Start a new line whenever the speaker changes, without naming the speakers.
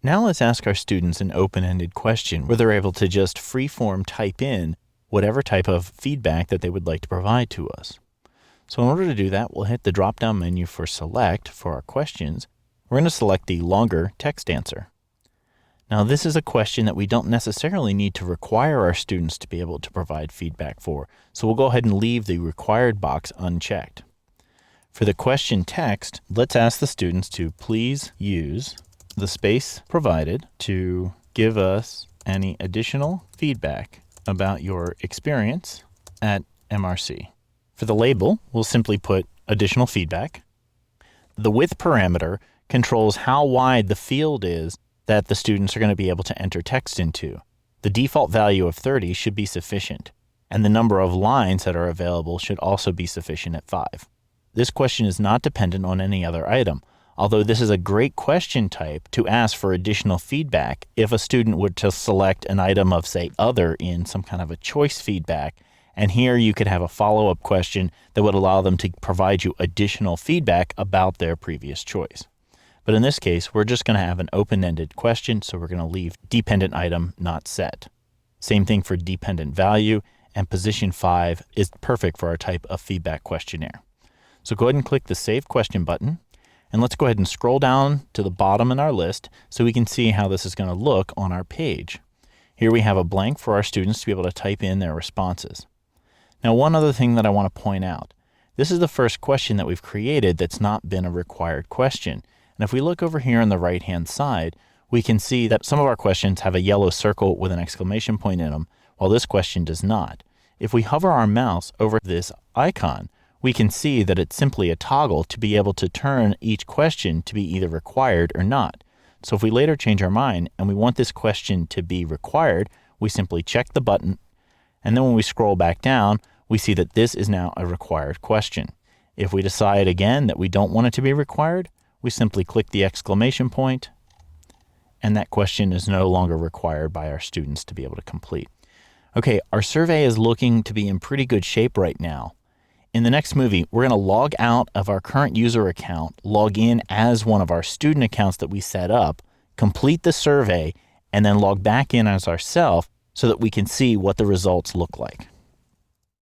Now let's ask our students an open-ended question where they're able to just free-form type in whatever type of feedback that they would like to provide to us. So in order to do that, we'll hit the drop-down menu for Select for our questions. We're going to select the longer text answer. Now this is a question that we don't necessarily need to require our students to be able to provide feedback for, so we'll go ahead and leave the required box unchecked. For the question text, let's ask the students to please use the space provided to give us any additional feedback about your experience at MRC. For the label, we'll simply put additional feedback. The width parameter controls how wide the field is that the students are going to be able to enter text into. The default value of 30 should be sufficient, and the number of lines that are available should also be sufficient at 5. This question is not dependent on any other item, although this is a great question type to ask for additional feedback if a student were to select an item of, say, other in some kind of a choice feedback, and here you could have a follow-up question that would allow them to provide you additional feedback about their previous choice. But in this case, we're just going to have an open-ended question, so we're going to leave dependent item not set. Same thing for dependent value, and position 5 is perfect for our type of feedback questionnaire. So go ahead and click the Save Question button, and let's go ahead and scroll down to the bottom in our list so we can see how this is going to look on our page. Here we have a blank for our students to be able to type in their responses. Now, one other thing that I want to point out, this is the first question that we've created that's not been a required question. And if we look over here on the right-hand side, we can see that some of our questions have a yellow circle with an exclamation point in them, while this question does not. If we hover our mouse over this icon, we can see that it's simply a toggle to be able to turn each question to be either required or not. So if we later change our mind and we want this question to be required, we simply check the button, and then when we scroll back down, we see that this is now a required question. If we decide again that we don't want it to be required, we simply click the exclamation point, and that question is no longer required by our students to be able to complete. Okay, our survey is looking to be in pretty good shape right now. In the next movie, we're going to log out of our current user account, log in as one of our student accounts that we set up, complete the survey, and then log back in as ourselves so that we can see what the results look like.